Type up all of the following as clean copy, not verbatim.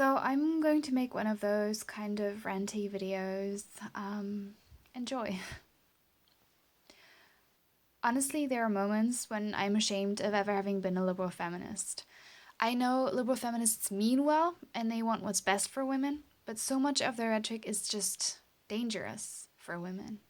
So I'm going to make one of those kind of ranty videos. Enjoy. Honestly, there are moments when I'm ashamed of ever having been a liberal feminist. I know liberal feminists mean well and they want what's best for women, but so much of their rhetoric is just dangerous for women.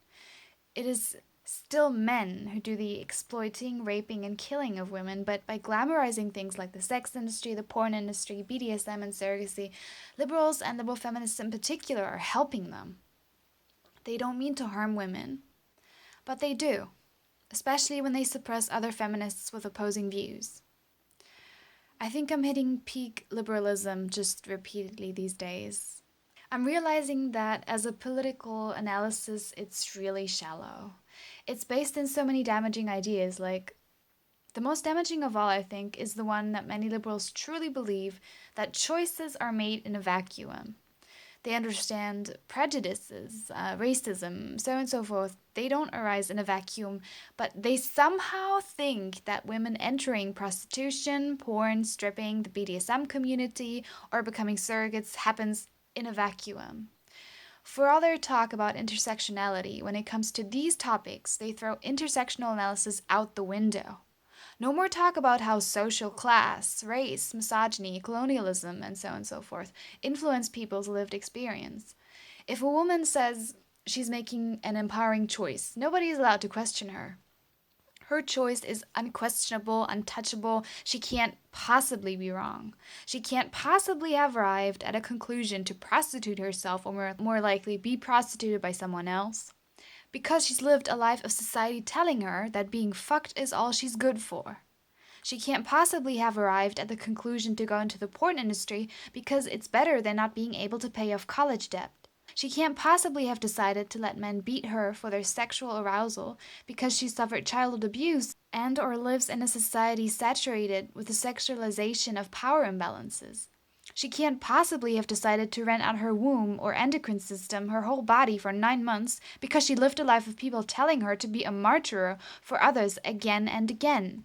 It is still men who do the exploiting, raping, and killing of women, but by glamorizing things like the sex industry, the porn industry, BDSM, and surrogacy, liberals and liberal feminists in particular are helping them. They don't mean to harm women, but they do, especially when they suppress other feminists with opposing views. I think I'm hitting peak liberalism just repeatedly these days. I'm realizing that as a political analysis, it's really shallow. It's based in so many damaging ideas, like the most damaging of all, I think, is the one that many liberals truly believe that choices are made in a vacuum. They understand prejudices, racism, so on and so forth. They don't arise in a vacuum, but they somehow think that women entering prostitution, porn, stripping, the BDSM community, or becoming surrogates happens in a vacuum. For all their talk about intersectionality, when it comes to these topics, they throw intersectional analysis out the window. No more talk about how social class, race, misogyny, colonialism, and so on and so forth influence people's lived experience. If a woman says she's making an empowering choice, nobody is allowed to question her. Her choice is unquestionable, untouchable. She can't possibly be wrong. She can't possibly have arrived at a conclusion to prostitute herself or more likely be prostituted by someone else. Because she's lived a life of society telling her that being fucked is all she's good for. She can't possibly have arrived at the conclusion to go into the porn industry because it's better than not being able to pay off college debt. She can't possibly have decided to let men beat her for their sexual arousal because she suffered childhood abuse and or lives in a society saturated with the sexualization of power imbalances. She can't possibly have decided to rent out her womb or endocrine system, her whole body for 9 months because she lived a life of people telling her to be a martyr for others again and again.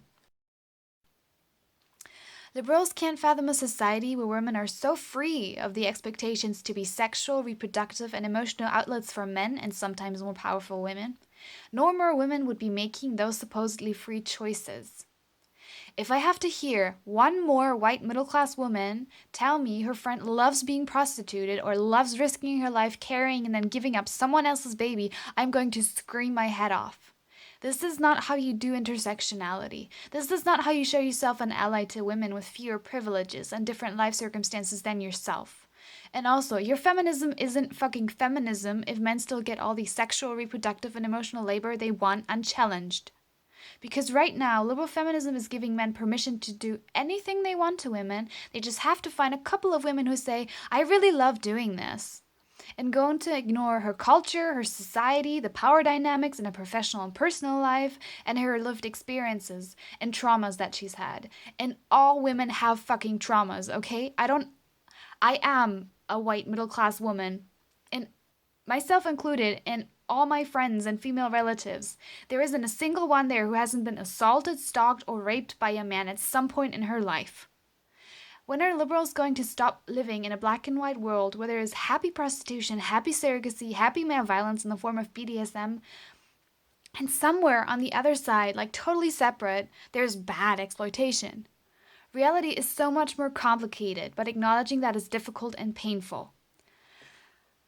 Liberals can't fathom a society where women are so free of the expectations to be sexual, reproductive, and emotional outlets for men and sometimes more powerful women. No more women would be making those supposedly free choices. If I have to hear one more white middle class woman tell me her friend loves being prostituted or loves risking her life carrying and then giving up someone else's baby, I'm going to scream my head off. This is not how you do intersectionality. This is not how you show yourself an ally to women with fewer privileges and different life circumstances than yourself. And also, your feminism isn't fucking feminism if men still get all the sexual, reproductive, and emotional labor they want unchallenged. Because right now, liberal feminism is giving men permission to do anything they want to women. They just have to find a couple of women who say, I really love doing this, and going to ignore her culture, her society, the power dynamics in her professional and personal life, and her lived experiences and traumas that she's had. And all women have fucking traumas, okay? I am a white middle class woman, and myself included, and all my friends and female relatives. There isn't a single one there who hasn't been assaulted, stalked, or raped by a man at some point in her life. When are liberals going to stop living in a black and white world where there is happy prostitution, happy surrogacy, happy male violence in the form of BDSM, and somewhere on the other side, like totally separate, there's bad exploitation? Reality is so much more complicated, but acknowledging that is difficult and painful.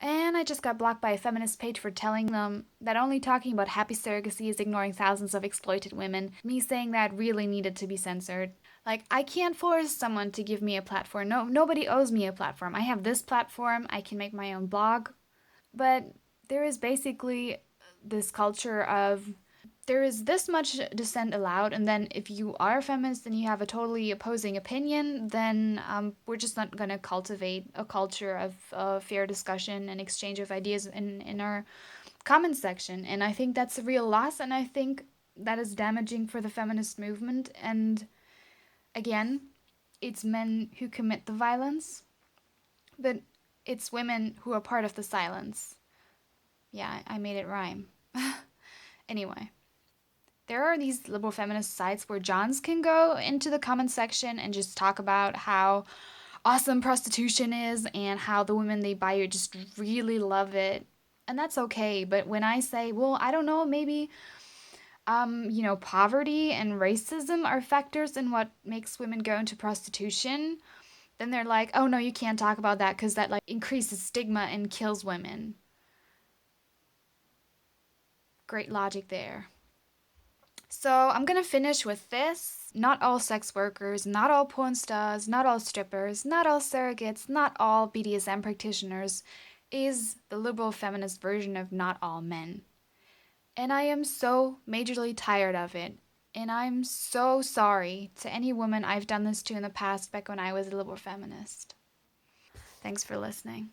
And I just got blocked by a feminist page for telling them that only talking about happy surrogacy is ignoring thousands of exploited women. Me saying that really needed to be censored. Like, I can't force someone to give me a platform. No, nobody owes me a platform. I have this platform. I can make my own blog. But there is basically this culture of there is this much dissent allowed, and then if you are a feminist and you have a totally opposing opinion, then we're just not going to cultivate a culture of fair discussion and exchange of ideas in our comment section. And I think that's a real loss, and I think that is damaging for the feminist movement. And again, it's men who commit the violence, but it's women who are part of the silence. Yeah, I made it rhyme. Anyway. There are these liberal feminist sites where Johns can go into the comment section and just talk about how awesome prostitution is and how the women they buy you just really love it. And that's okay. But when I say, well, I don't know, maybe poverty and racism are factors in what makes women go into prostitution, then they're like, oh no, you can't talk about that because that like increases stigma and kills women. Great logic there. So I'm gonna finish with this. Not all sex workers, not all porn stars, not all strippers, not all surrogates, not all BDSM practitioners is the liberal feminist version of not all men. And I am so majorly tired of it. And I'm so sorry to any woman I've done this to in the past back when I was a liberal feminist. Thanks for listening.